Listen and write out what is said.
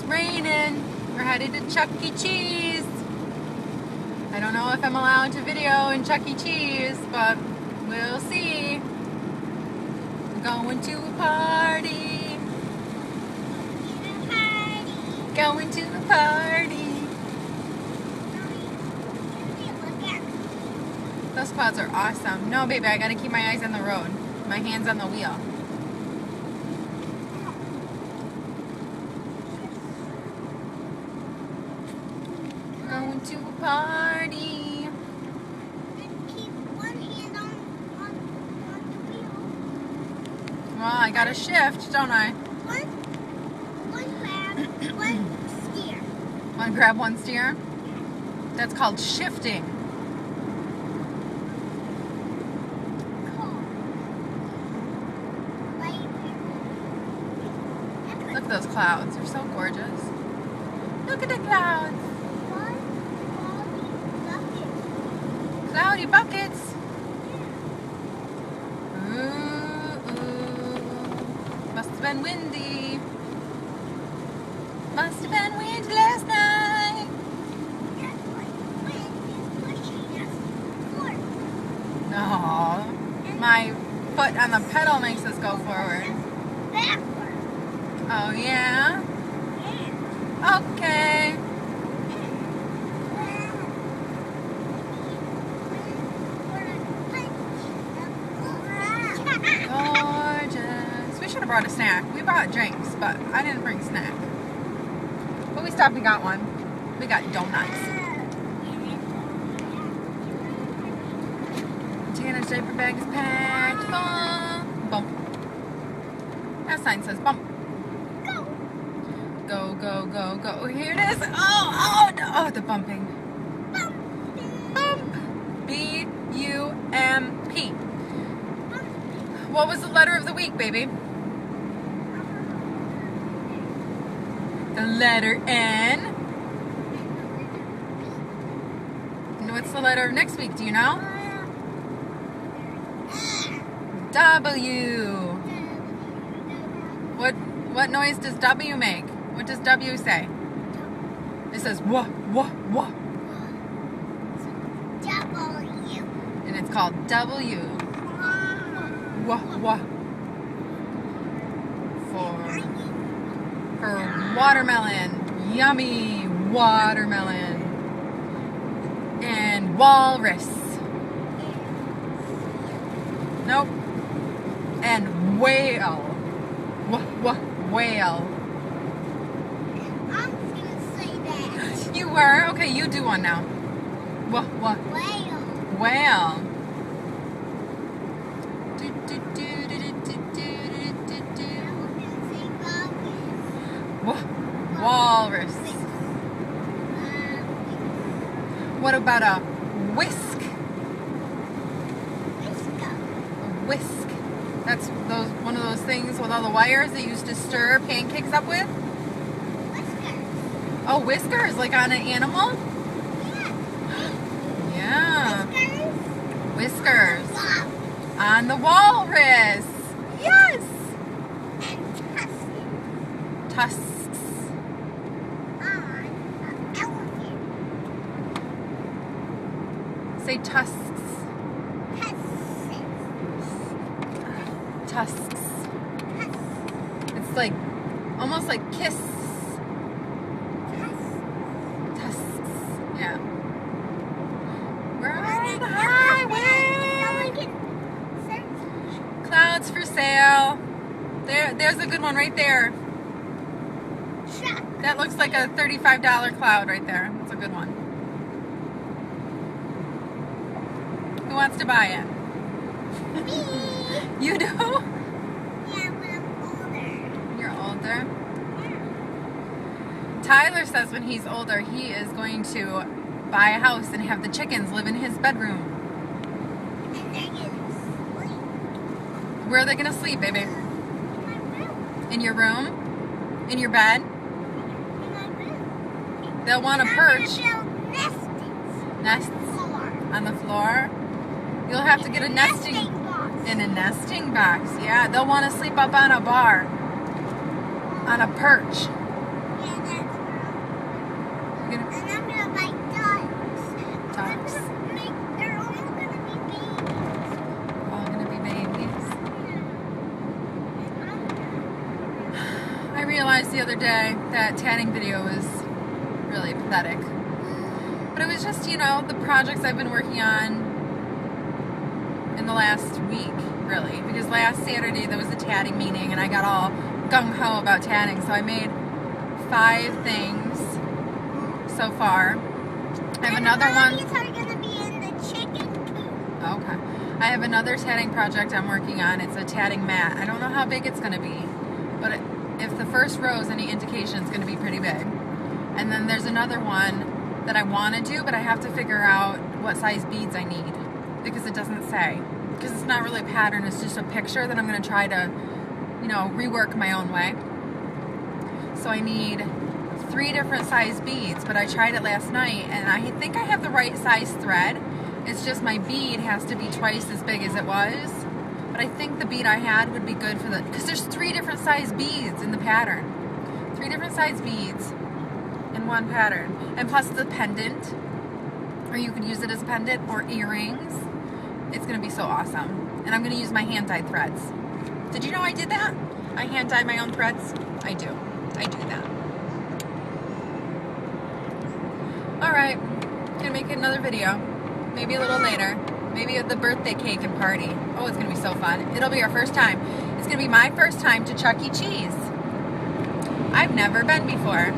raining. We're headed to Chuck E. Cheese. I don't know if I'm allowed to video in Chuck E. Cheese, but we'll see. We're going to a party. Going to a party. Those clouds are awesome. No, baby, I gotta keep my eyes on the road. My hands on the wheel. Going to a party. Keep one hand on the wheel. Well, I gotta shift, don't I? One grab, one steer. One grab, one steer? That's called shifting. Look at those clouds. They're so gorgeous. Look at the clouds. Cloudy buckets. Ooh, ooh. Must have been windy. Must have been windy last night. Oh, my foot on the pedal makes us go forward. Oh, yeah? Okay. Gorgeous. We should have brought a snack. We brought drinks, but I didn't bring snack. But we stopped and got one. We got donuts. Tana's diaper bag is packed. Bump. Bump. That sign says bump. Go, go, go, go. Oh, here it is. Oh, no. Oh, the bumping. Bump. B-U-M-P. What was the letter of the week, baby? The letter N. And what's the letter of next week? Do you know? W. What noise does W make? What does W say? It says wah, wah, wah. W. And it's called W. Wah, wah. For watermelon. Yummy watermelon. And walrus. Nope. And whale. Wah, wah, whale. I'm just gonna say that. You were? Okay, you do one now. Wah, wah. Whale. Whale. Walrus. What about a whisk? A whisk. That's one of those things with all the wires they used to stir pancakes up with. Oh, whiskers, like on an animal? Yeah. Whiskers. On the walrus. Yes. Tusks. Say tusks. Tusks. It's like, almost like kiss. Tusks. Yeah. We're on the highway. Clouds for sale. There's a good one right there. That looks like a $35 cloud right there. That's a good one. Who wants to buy it? Me. You do? Yeah, when I'm older. You're older? Tyler says when he's older, he is going to buy a house and have the chickens live in his bedroom. And they're gonna sleep. Where are they going to sleep, baby? In my room. In your room? In your bed? In my room. They'll want to I'm perch. gonna build nests. Nests Floor. on the floor. You'll have to get a nesting box. in a nesting box. Yeah, they'll want to sleep up on a bar, on a perch. Yeah, that's wrong. You're gonna, And I'm gonna buy ducks. Ducks. They're all gonna be babies. all gonna be babies. Yeah. I realized the other day that tanning video was really pathetic. But it was just, you know, the projects I've been working on in the last week, really. Because last Saturday there was a tanning meeting and I got all gung-ho about tanning. So I made 5 things so far. I have another one. These are gonna be in the chicken coop. Okay. I have another tatting project I'm working on. It's a tatting mat. I don't know how big it's going to be, but if the first row is any indication, it's going to be pretty big. And then there's another one that I want to do, but I have to figure out what size beads I need because it doesn't say. Because it's not really a pattern, it's just a picture that I'm going to try to, you know, rework my own way. So I need 3 different size beads, but I tried it last night and I think I have the right size thread. It's just my bead has to be twice as big as it was. But I think the bead I had would be good for the, because there's 3 different size beads in the pattern. 3 different size beads in one pattern. And plus the pendant, or you could use it as a pendant or earrings. It's going to be so awesome. And I'm going to use my hand-dyed threads. Did you know I did that? I hand-dyed my own threads? I do. I do that. Alright, gonna make another video. Maybe a little later. Maybe at the birthday cake and party. Oh, it's gonna be so fun. It'll be our first time. It's gonna be my first time to Chuck E. Cheese. I've never been before.